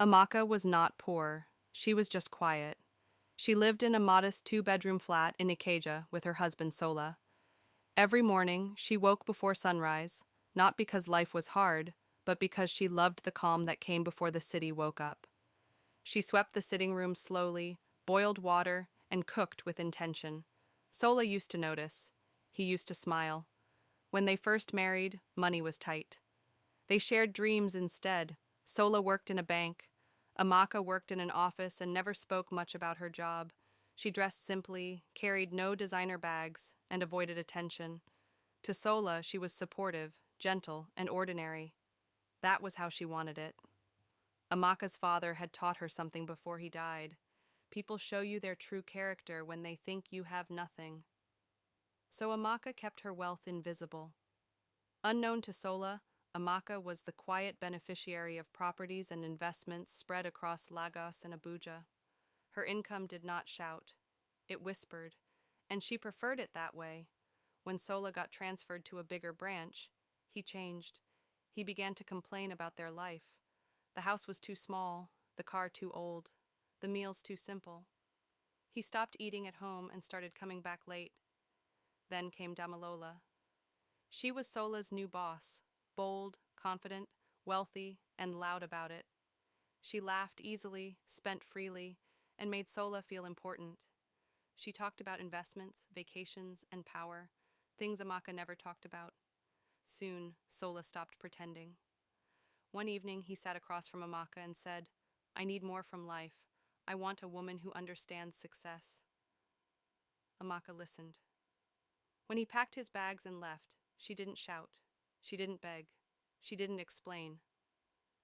Amaka was not poor. She was just quiet. She lived in a modest two-bedroom flat in Ikeja with her husband Sola. Every morning, she woke before sunrise, not because life was hard, but because she loved the calm that came before the city woke up. She swept the sitting room slowly, boiled water, and cooked with intention. Sola used to notice. He used to smile. When they first married, money was tight. They shared dreams instead. Sola worked in a bank. Amaka worked in an office and never spoke much about her job. She dressed simply, carried no designer bags, and avoided attention. To Sola, she was supportive, gentle, and ordinary. That was how she wanted it. Amaka's father had taught her something before he died. People show you their true character when they think you have nothing. So Amaka kept her wealth invisible. Unknown to Sola, Amaka was the quiet beneficiary of properties and investments spread across Lagos and Abuja. Her income did not shout. It whispered, and she preferred it that way. When Sola got transferred to a bigger branch, he changed. He began to complain about their life. The house was too small, the car too old, the meals too simple. He stopped eating at home and started coming back late. Then came Damalola. She was Sola's new boss, bold, confident, wealthy, and loud about it. She laughed easily, spent freely, and made Sola feel important. She talked about investments, vacations, and power, things Amaka never talked about. Soon, Sola stopped pretending. One evening, he sat across from Amaka and said, "I need more from life. I want a woman who understands success." Amaka listened. When he packed his bags and left, she didn't shout. She didn't beg. She didn't explain.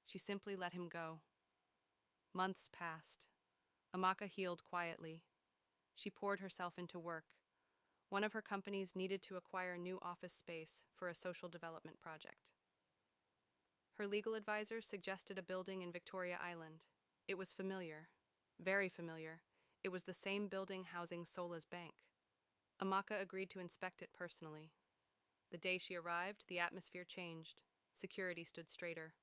She simply let him go. Months passed. Amaka healed quietly. She poured herself into work. One of her companies needed to acquire new office space for a social development project. Her legal advisor suggested a building in Victoria Island. It was familiar, very familiar. It was the same building housing Sola's bank. Amaka agreed to inspect it personally. The day she arrived, the atmosphere changed. Security stood straighter.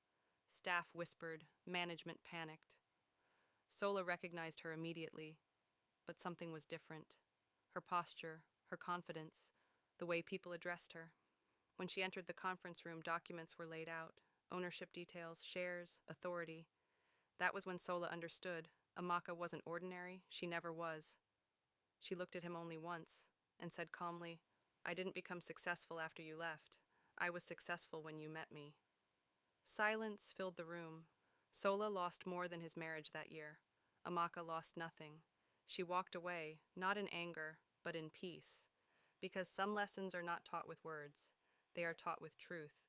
Staff whispered. Management panicked. Sola recognized her immediately, but something was different. Her posture, her confidence, the way people addressed her. When she entered the conference room, documents were laid out. Ownership details, shares, authority. That was when Sola understood. Amaka wasn't ordinary. She never was. She looked at him only once and said calmly, "I didn't become successful after you left. I was successful when you met me." Silence filled the room. Sola lost more than his marriage that year. Amaka lost nothing. She walked away, not in anger, but in peace. Because some lessons are not taught with words. They are taught with truth.